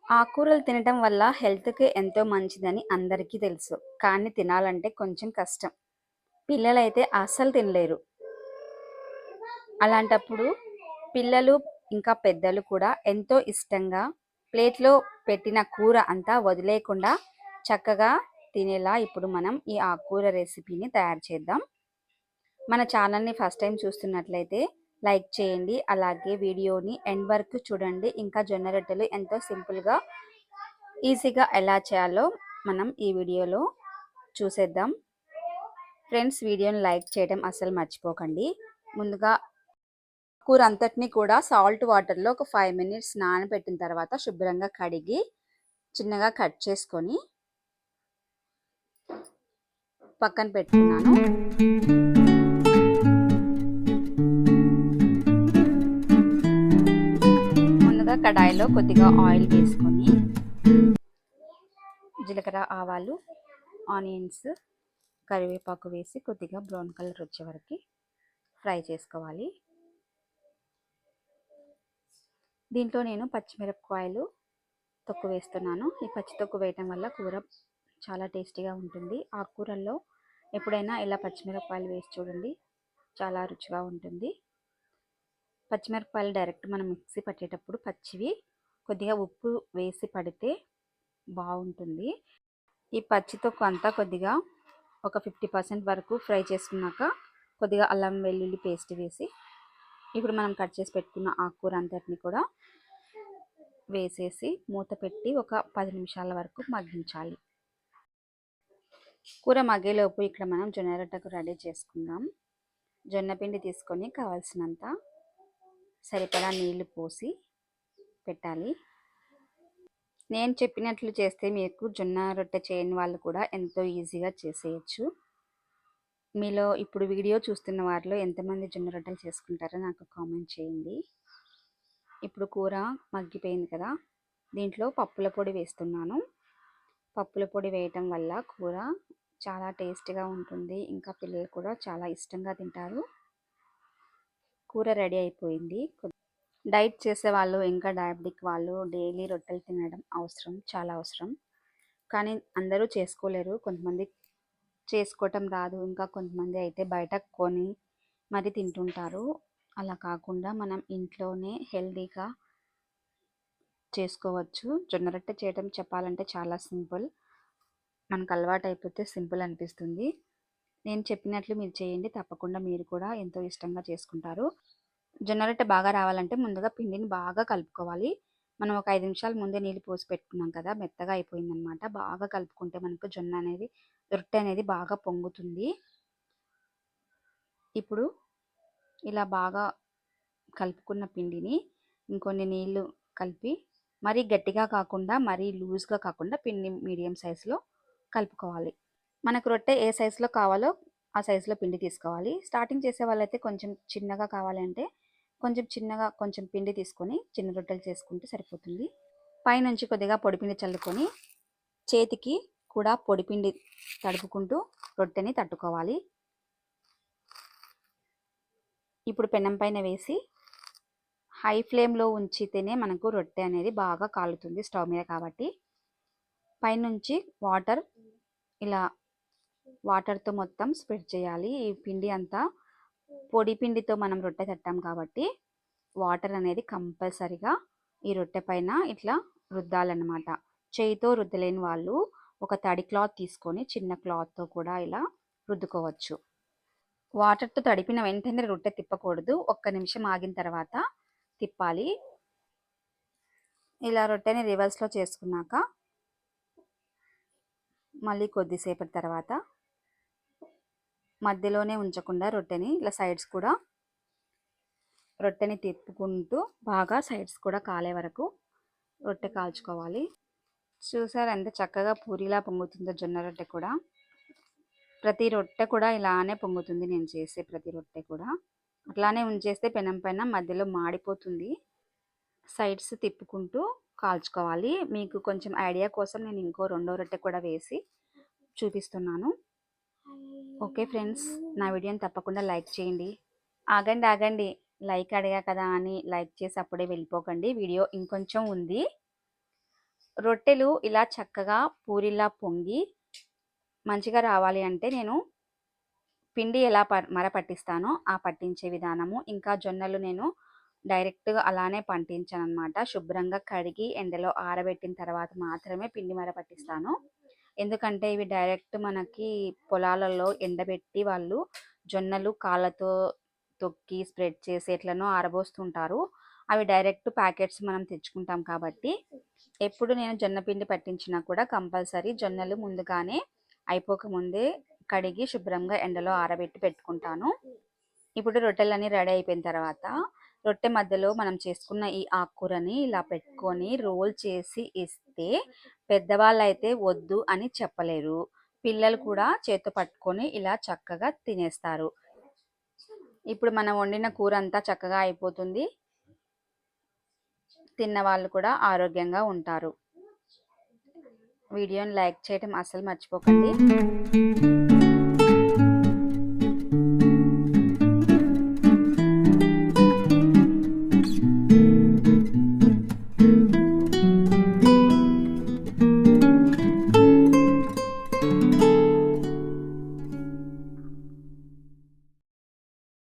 ఆకుకూరలు తినటం వల్ల హెల్త్‌కి ఎంతో మంచిదని అందరికీ తెలుసు. కానీ తినాలంటే కొంచెం కష్టం. పిల్లలైతే అస్సలు తినలేరు. అలాంటప్పుడు పిల్లలు ఇంకా పెద్దలు కూడా ఎంతో ఇష్టంగా ప్లేట్‌లో పెట్టిన కూర అంతా వదిలేయకుండా చక్కగా తినేలా ఇప్పుడు మనం ఈ ఆకుకూర రెసిపీని తయారు చేద్దాం. మన ఛానల్‌ని ఫస్ట్ టైం చూస్తున్నట్లయితే లైక్ చేయండి. అలాగే వీడియోని ఎండ్ వరకు చూడండి. ఇంకా జొన్న రొట్టెలు ఎంతో సింపుల్‌గా, ఈజీగా ఎలా చేయాలో మనం ఈ వీడియోలో చూసేద్దాం. ఫ్రెండ్స్, వీడియోని లైక్ చేయడం అస్సలు మర్చిపోకండి. ముందుగా కూర అంతటిని కూడా సాల్ట్ వాటర్లో ఒక 5 మినిట్స్ నానబెట్టిన తర్వాత శుభ్రంగా కడిగి చిన్నగా కట్ చేసుకొని పక్కన పెట్టుకున్నాను. ముందుగా కడాయిలో కొద్దిగా ఆయిల్ వేసుకొని జీలకర్ర, ఆవాలు, ఆనియన్స్, కరివేపాకు వేసి కొద్దిగా బ్రౌన్ కలర్ వచ్చే వరకు ఫ్రై చేసుకోవాలి. దీంట్లో నేను పచ్చిమిరపకాయలు తొక్కు వేస్తున్నాను. ఈ పచ్చి తొక్కు వేయటం వల్ల కూర చాలా టేస్టీగా ఉంటుంది. ఆకుకూరల్లో ఎప్పుడైనా ఇలా పచ్చిమిరపకాయలు వేసి చూడండి, చాలా రుచిగా ఉంటుంది. పచ్చిమిరపకాయలు డైరెక్ట్ మనం మిక్సీ పట్టేటప్పుడు పచ్చివి కొద్దిగా ఉప్పు వేసి పడితే బాగుంటుంది. ఈ పచ్చి తొక్కు అంతా కొద్దిగా ఒక 50% వరకు ఫ్రై చేసుకున్నాక కొద్దిగా అల్లం వెల్లుల్లి పేస్ట్ వేసి ఇప్పుడు మనం కట్ చేసి పెట్టుకున్న ఆకుకూర అంతటిని కూడా వేసేసి మూత పెట్టి ఒక 10 నిమిషాల వరకు మగ్గించాలి. కూర మగ్గేలోపు ఇక్కడ మనం జొన్న రొట్టెకు రెడీ చేసుకుందాం. జొన్న పిండి తీసుకొని కావాల్సినంత సరిపడా నీళ్లు పోసి పెట్టాలి. నేను చెప్పినట్లు చేస్తే మీకు జొన్న రొట్టె చేయని వాళ్ళు కూడా ఎంతో ఈజీగా చేసేయచ్చు. మీలో ఇప్పుడు వీడియో చూస్తున్న వారిలో ఎంతమంది జొన్న రొట్టెలు చేసుకుంటారో నాకు కామెంట్ చేయండి. ఇప్పుడు కూర మగ్గిపోయింది కదా, దీంట్లో పప్పుల పొడి వేస్తున్నాను. పప్పుల పొడి వేయటం వల్ల కూర చాలా టేస్టీగా ఉంటుంది. ఇంకా పిల్లలు కూడా చాలా ఇష్టంగా తింటారు. కూర రెడీ అయిపోయింది. డైట్ చేసే వాళ్ళు, ఇంకా డయాబెటిక్ వాళ్ళు డైలీ రొట్టెలు తినడం చాలా అవసరం. కానీ అందరూ చేసుకోలేరు. కొంతమంది చేసుకోవటం రాదు, ఇంకా కొంతమంది అయితే బయట కొని మరి తింటుంటారు. అలా కాకుండా మనం ఇంట్లోనే హెల్తీగా చేసుకోవచ్చు. జొన్న రొట్టె చేయడం చెప్పాలంటే చాలా సింపుల్. మనకు అలవాటు అయిపోతే సింపుల్ అనిపిస్తుంది. నేను చెప్పినట్లు మీరు చేయండి, తప్పకుండా మీరు కూడా ఎంతో ఇష్టంగా చేసుకుంటారు. జొన్న రొట్టె బాగా రావాలంటే ముందుగా పిండిని బాగా కలుపుకోవాలి. మనం ఒక 5 నిమిషాలు ముందే నీళ్ళు పోసి పెట్టుకున్నాం కదా, మెత్తగా అయిపోయిందనమాట. బాగా కలుపుకుంటే మనకు రొట్టె అనేది బాగా పొంగుతుంది. ఇప్పుడు ఇలా బాగా కలుపుకున్న పిండిని ఇంకొన్ని నీళ్లు కలిపి మరీ గట్టిగా కాకుండా మరీ లూజ్గా కాకుండా పిండి మీడియం సైజులో కలుపుకోవాలి. మనకు రొట్టె ఏ సైజులో కావాలో ఆ సైజులో పిండి తీసుకోవాలి. స్టార్టింగ్ చేసే వాళ్ళైతే కొంచెం చిన్నగా కావాలంటే కొంచెం పిండి తీసుకొని చిన్న రొట్టెలు చేసుకుంటే సరిపోతుంది. పైనుంచి కొద్దిగా పొడిపిండి చల్లుకొని చేతికి కూడా పొడిపిండి తడుపుకుంటూ రొట్టెని తట్టుకోవాలి. ఇప్పుడు పెనం పైన వేసి హై ఫ్లేమ్లో ఉంచితేనే మనకు రొట్టె అనేది బాగా కాలుతుంది స్టవ్ మీద కాబట్టి. పైనుంచి ఇలా వాటర్తో మొత్తం స్ప్రెడ్ చేయాలి. ఈ పిండి అంతా పొడి పిండితో మనం రొట్టె తట్టాం కాబట్టి వాటర్ అనేది కంపల్సరిగా ఈ రొట్టె పైన ఇట్లా రుద్దాలన్నమాట. చేయితో రుద్దలేని వాళ్ళు ఒక తడి క్లాత్ తీసుకొని చిన్న క్లాత్తో కూడా ఇలా రుద్దుకోవచ్చు. వాటర్తో తడిపిన వెంటనే రొట్టె తిప్పకూడదు. 1 నిమిషం ఆగిన తర్వాత తిప్పాలి. ఇలా రొట్టెని రివర్స్లో చేసుకున్నాక మళ్ళీ కొద్దిసేపటి తర్వాత మధ్యలోనే ఉంచకుండా రొట్టెని ఇలా సైడ్స్ కూడా రొట్టెని తిప్పుకుంటూ బాగా సైడ్స్ కూడా కాలే వరకు రొట్టె కాల్చుకోవాలి. చూసారు ఎంత చక్కగా పూరిలా పొంగుతుందో జొన్న రొట్టె కూడా. ప్రతి రొట్టె కూడా ఇలానే పొంగుతుంది. నేను చేసే ప్రతి రొట్టె కూడా అట్లానే ఉంచేస్తే పెనం పైన మధ్యలో మాడిపోతుంది. సైడ్స్ తిప్పుకుంటూ కాల్చుకోవాలి. మీకు కొంచెం ఐడియా కోసం నేను ఇంకో రెండో రొట్టె కూడా వేసి చూపిస్తున్నాను. ఓకే ఫ్రెండ్స్, నా వీడియోని తప్పకుండా లైక్ చేయండి. ఆగండి, లైక్ అడిగా కదా అని లైక్ చేసి అప్పుడే వెళ్ళిపోకండి. వీడియో ఇంకొంచెం ఉంది. రొట్టెలు ఇలా చక్కగా పూరిలా పొంగి మంచిగా రావాలి అంటే నేను పిండి ఎలా మర పట్టిస్తానో ఆ పట్టించే విధానము, ఇంకా జొన్నలు నేను డైరెక్ట్గా అలానే పంటించాను అనమాట. శుభ్రంగా కడిగి ఎండలో ఆరబెట్టిన తర్వాత మాత్రమే పిండి మర పట్టిస్తాను. ఎందుకంటే ఇవి డైరెక్ట్ మనకి పొలాలలో ఎండబెట్టి వాళ్ళు జొన్నలు కాళ్ళతో తొక్కి స్ప్రెడ్ చేసి ఎట్లనో ఆరబోస్తుంటారు. అవి డైరెక్ట్ ప్యాకెట్స్ మనం తెచ్చుకుంటాం కాబట్టి ఎప్పుడు నేను జొన్న పిండి పట్టించినా కూడా కంపల్సరీ జొన్నలు ముందుగానే అయిపోకముందే కడిగి శుభ్రంగా ఎండలో ఆరబెట్టి పెట్టుకుంటాను. ఇప్పుడు రొట్టెలన్నీ రెడీ అయిపోయిన తర్వాత రొట్టె మధ్యలో మనం చేసుకున్న ఈ ఆకుకూరని ఇలా పెట్టుకొని రోల్ చేసి ఇస్తే పెద్దవాళ్ళు అయితే వద్దు అని చెప్పలేరు. పిల్లలు కూడా చేత్తో పట్టుకొని ఇలా చక్కగా తినేస్తారు. ఇప్పుడు మనం వండిన కూర అంతా చక్కగా అయిపోతుంది. తిన్న వాళ్ళు కూడా ఆరోగ్యంగా ఉంటారు. వీడియోని లైక్ చేయడం అస్సలు మర్చిపోకండి.